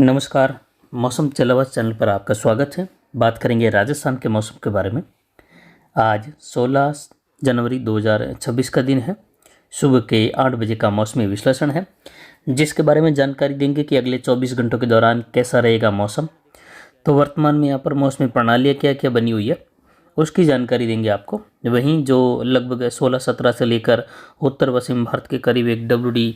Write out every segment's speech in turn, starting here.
नमस्कार। मौसम चलावा चैनल पर आपका स्वागत है। बात करेंगे राजस्थान के मौसम के बारे में। आज 16 जनवरी 2026 का दिन है। सुबह के 8 बजे का मौसमी विश्लेषण है, जिसके बारे में जानकारी देंगे कि अगले 24 घंटों के दौरान कैसा रहेगा मौसम। तो वर्तमान में यहाँ पर मौसमी प्रणालियाँ क्या क्या बनी हुई है, उसकी जानकारी देंगे आपको। वहीं जो लगभग 16-17 से लेकर उत्तर पश्चिम भारत के करीब एक WD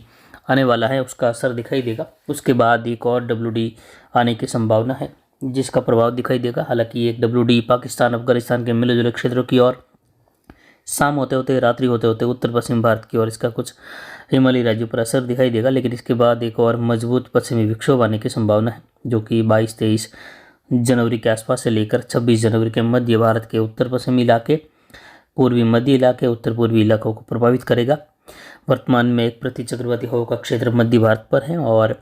आने वाला है, उसका असर दिखाई देगा। उसके बाद एक और WD आने की संभावना है, जिसका प्रभाव दिखाई देगा। हालांकि एक WD पाकिस्तान अफगानिस्तान के मिले जुले क्षेत्रों की ओर शाम होते होते, रात्रि होते होते उत्तर पश्चिम भारत की ओर इसका कुछ हिमालयी राज्यों पर असर दिखाई देगा। लेकिन इसके बाद एक और मजबूत पश्चिमी विक्षोभ आने की संभावना है, जो कि 22-23 जनवरी के आसपास से लेकर 26 जनवरी के मध्य भारत के उत्तर पश्चिमी इलाके, पूर्वी मध्य इलाके, उत्तर पूर्वी इलाकों को प्रभावित करेगा। वर्तमान में एक प्रतिचक्रवाती हवा का क्षेत्र मध्य भारत पर है और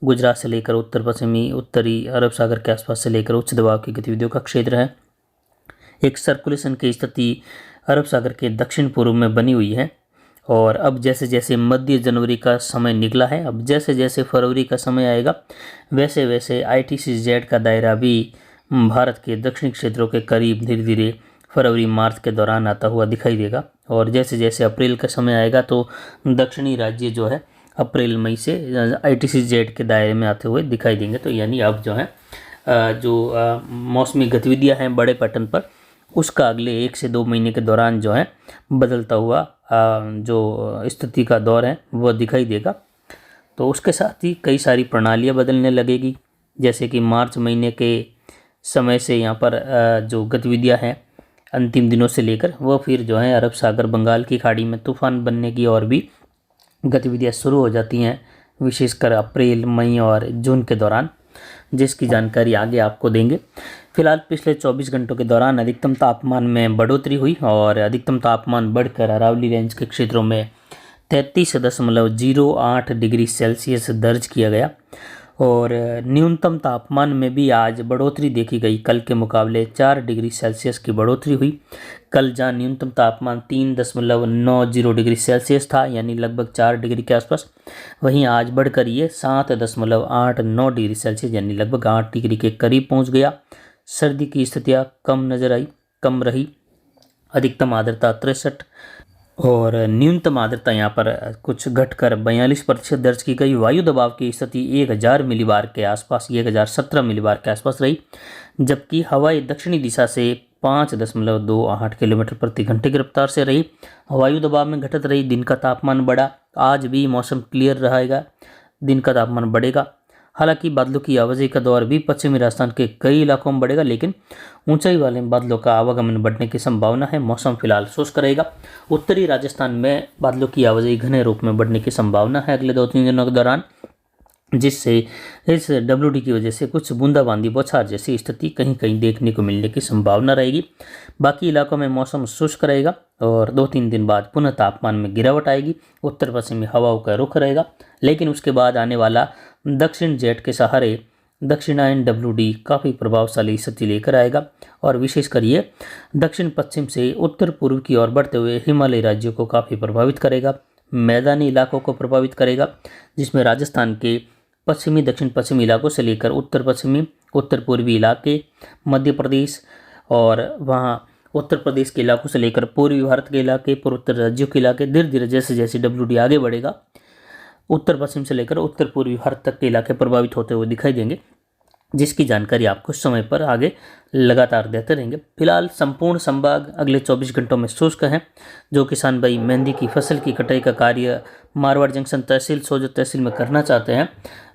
गुजरात से लेकर उत्तर पश्चिमी उत्तरी अरब सागर के आसपास से लेकर उच्च दबाव की गतिविधियों का क्षेत्र है। एक सर्कुलेशन की स्थिति अरब सागर के दक्षिण पूर्व में बनी हुई है। और अब जैसे जैसे मध्य जनवरी का समय निकला है, अब जैसे जैसे फरवरी का समय आएगा, वैसे वैसे ITCZ का दायरा भी भारत के दक्षिणी क्षेत्रों के करीब धीरे धीरे फरवरी मार्च के दौरान आता हुआ दिखाई देगा। और जैसे जैसे अप्रैल का समय आएगा तो दक्षिणी राज्य जो है अप्रैल मई से ITCZ के दायरे में आते हुए दिखाई देंगे। तो यानी अब जो है मौसमी गतिविधियां हैं बड़े पैटर्न पर, उसका अगले 1 से 2 महीने के दौरान जो है बदलता हुआ जो स्थिति का दौर है वह दिखाई देगा। तो उसके साथ ही कई सारी प्रणालियां बदलने लगेगी, जैसे कि मार्च महीने के समय से यहाँ पर जो गतिविधियां हैं अंतिम दिनों से लेकर वह फिर जो है अरब सागर, बंगाल की खाड़ी में तूफान बनने की और भी गतिविधियां शुरू हो जाती हैं, विशेषकर अप्रैल, मई और जून के दौरान, जिसकी जानकारी आगे आपको देंगे। फिलहाल पिछले 24 घंटों के दौरान अधिकतम तापमान में बढ़ोतरी हुई और अधिकतम तापमान बढ़कर अरावली रेंज के क्षेत्रों में 33.08 डिग्री सेल्सियस दर्ज किया गया। और न्यूनतम तापमान में भी आज बढ़ोतरी देखी गई। कल के मुकाबले 4 डिग्री सेल्सियस की बढ़ोतरी हुई। कल जहाँ न्यूनतम तापमान 3.90 डिग्री सेल्सियस था, यानी लगभग 4 डिग्री के आसपास, वहीं आज बढ़कर ये 7.89 डिग्री सेल्सियस यानी लगभग 8 डिग्री के करीब पहुंच गया। सर्दी की स्थितियाँ कम रही। अधिकतम आर्द्रता 63 और न्यूनतम आर्द्रता यहाँ पर कुछ घटकर 42% दर्ज की गई। वायु दबाव की स्थिति 1000 मिलीबार के आसपास, 1017 मिलीबार के आसपास रही, जबकि हवाई दक्षिणी दिशा से 5.28 किलोमीटर प्रति घंटे की रफ्तार से रही। वायु दबाव में घटत रही। दिन का तापमान बढ़ा। आज भी मौसम क्लियर रहेगा, दिन का तापमान बढ़ेगा। हालांकि बादलों की आवाजाही का दौर भी पश्चिमी राजस्थान के कई इलाकों में बढ़ेगा, लेकिन ऊंचाई वाले बादलों का आवागमन बढ़ने की संभावना है। मौसम फिलहाल शुष्क रहेगा। उत्तरी राजस्थान में बादलों की आवाजाही घने रूप में बढ़ने की संभावना है अगले 2-3 दिनों के दौरान, जिससे इस WD की वजह से कुछ बूंदाबांदी, बौछार जैसी स्थिति कहीं कहीं देखने को मिलने की संभावना रहेगी। बाकी इलाकों में मौसम शुष्क रहेगा और 2-3 दिन बाद पुनः तापमान में गिरावट आएगी। उत्तर पश्चिमी हवाओं का रुख रहेगा, लेकिन उसके बाद आने वाला दक्षिण जेट के सहारे दक्षिणायन WD काफ़ी प्रभावशाली स्थिति लेकर आएगा और विशेषकर ये दक्षिण पश्चिम से उत्तर पूर्व की ओर बढ़ते हुए हिमालयी राज्यों को काफ़ी प्रभावित करेगा। मैदानी इलाकों को प्रभावित करेगा, जिसमें राजस्थान के पश्चिमी, दक्षिण पश्चिमी इलाकों से लेकर उत्तर पश्चिमी, उत्तर पूर्वी इलाके, मध्य प्रदेश और वहाँ उत्तर प्रदेश के इलाकों से लेकर पूर्वी भारत के इलाके, पूर्वोत्तर राज्यों के इलाके, धीरे धीरे जैसे जैसे WD आगे बढ़ेगा, उत्तर पश्चिम से लेकर उत्तर पूर्वी भारत तक के इलाके प्रभावित होते हुए दिखाई देंगे, जिसकी जानकारी आपको समय पर आगे लगातार देते रहेंगे। फिलहाल संपूर्ण संभाग अगले 24 घंटों में शुष्क है। जो किसान भाई मेहंदी की फसल की कटाई का कार्य मारवाड़ जंक्शन तहसील, सोजत तहसील में करना चाहते हैं,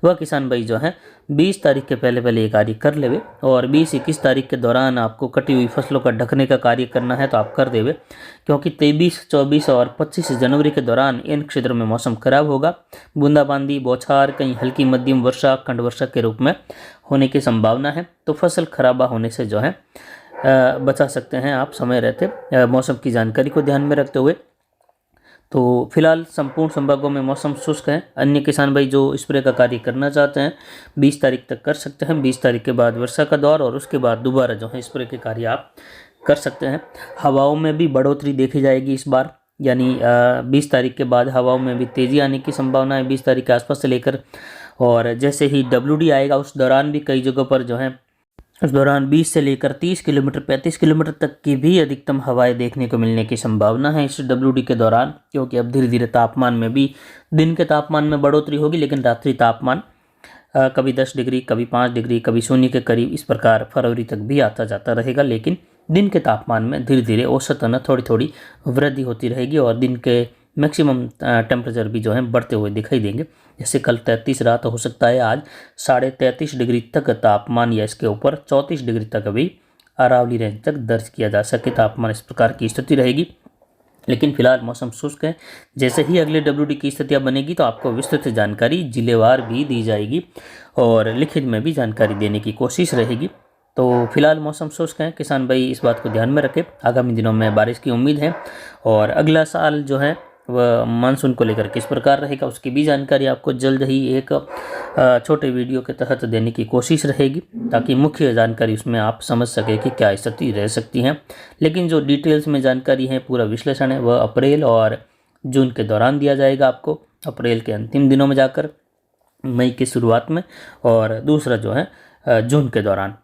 वह किसान भाई जो है 20 तारीख के पहले ये कार्य कर लेवे। और 20-21 तारीख के दौरान आपको कटी हुई फसलों का ढकने का कार्य करना है तो आप कर देवे, क्योंकि 23, 24 और 25 जनवरी के दौरान इन क्षेत्रों में मौसम खराब होगा। बूंदाबांदी, बौछार, कहीं हल्की मध्यम वर्षा, खंड वर्षा के रूप में होने की संभावना है। तो फसल खराबा होने से जो है बचा सकते हैं आप समय रहते, मौसम की जानकारी को ध्यान में रखते हुए। तो फिलहाल संपूर्ण संभागों में मौसम शुष्क है। अन्य किसान भाई जो स्प्रे का कार्य करना चाहते हैं 20 तारीख तक कर सकते हैं। 20 तारीख के बाद वर्षा का दौर और उसके बाद दोबारा जो है स्प्रे के कार्य आप कर सकते हैं। हवाओं में भी बढ़ोतरी देखी जाएगी इस बार, यानी 20 तारीख के बाद हवाओं में भी तेज़ी आने की संभावना है। 20 तारीख के आसपास से लेकर और जैसे ही WD आएगा उस दौरान भी कई जगहों पर जो है उस दौरान 20 से लेकर 30 किलोमीटर 35 किलोमीटर तक की भी अधिकतम हवाएं देखने को मिलने की संभावना है इस WD के दौरान, क्योंकि अब धीरे धीरे तापमान में भी दिन के तापमान में बढ़ोतरी होगी, लेकिन रात्रि तापमान कभी 10 डिग्री कभी 5 डिग्री कभी शून्य के करीब इस प्रकार फरवरी तक भी आता जाता रहेगा। लेकिन दिन के तापमान में धीरे धीरे औसतन थोड़ी थोड़ी वृद्धि होती रहेगी और दिन के मैक्सिमम टेम्परेचर भी जो है बढ़ते हुए दिखाई देंगे। जैसे कल 33 रहा तो हो सकता है आज 33.5 डिग्री तक तापमान या इसके ऊपर 34 डिग्री तक अभी अरावली रेंज तक दर्ज किया जा सके तापमान, इस प्रकार की स्थिति रहेगी। लेकिन फिलहाल मौसम शुष्क है। जैसे ही अगले WD की स्थितियाँ बनेगी तो आपको विस्तृत जानकारी जिलेवार भी दी जाएगी और लिखित में भी जानकारी देने की कोशिश रहेगी। तो फिलहाल मौसम शुष्क है, किसान भाई इस बात को ध्यान में रखें। आगामी दिनों में बारिश की उम्मीद है और अगला साल जो है वह मानसून को लेकर किस प्रकार रहेगा उसकी भी जानकारी आपको जल्द ही एक छोटे वीडियो के तहत देने की कोशिश रहेगी, ताकि मुख्य जानकारी उसमें आप समझ सके कि क्या स्थिति रह सकती है। लेकिन जो डिटेल्स में जानकारी है, पूरा विश्लेषण है, वह अप्रैल और जून के दौरान दिया जाएगा आपको, अप्रैल के अंतिम दिनों में जाकर मई की शुरुआत में और दूसरा जो है जून के दौरान।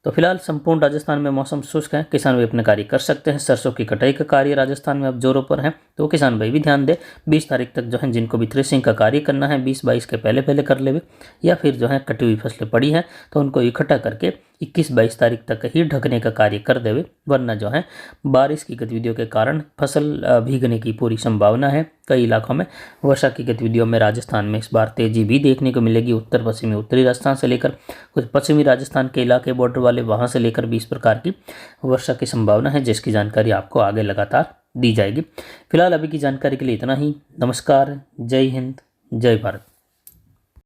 तो फिलहाल संपूर्ण राजस्थान में मौसम शुष्क है, किसान भाई अपने कार्य कर सकते हैं। सरसों की कटाई का कार्य राजस्थान में अब जोरों पर है, तो किसान भाई भी ध्यान दे। 20 तारीख तक जो है जिनको भी थ्रेसिंग का कार्य करना है 20-22 के पहले पहले कर ले, या फिर जो है कटी हुई फसलें पड़ी हैं तो उनको इकट्ठा करके 21-22 तारीख तक ही ढकने का कार्य कर देवे, वरना जो है बारिश की गतिविधियों के कारण फसल भीगने की पूरी संभावना है। कई इलाकों में वर्षा की गतिविधियों में राजस्थान में इस बार तेजी भी देखने को मिलेगी। उत्तर पश्चिमी उत्तरी राजस्थान से लेकर कुछ पश्चिमी राजस्थान के इलाके बॉर्डर वाले वहां से लेकर भी इस प्रकार की वर्षा की संभावना है, जिसकी जानकारी आपको आगे लगातार दी जाएगी। फिलहाल अभी की जानकारी के लिए इतना ही। नमस्कार, जय हिंद, जय भारत।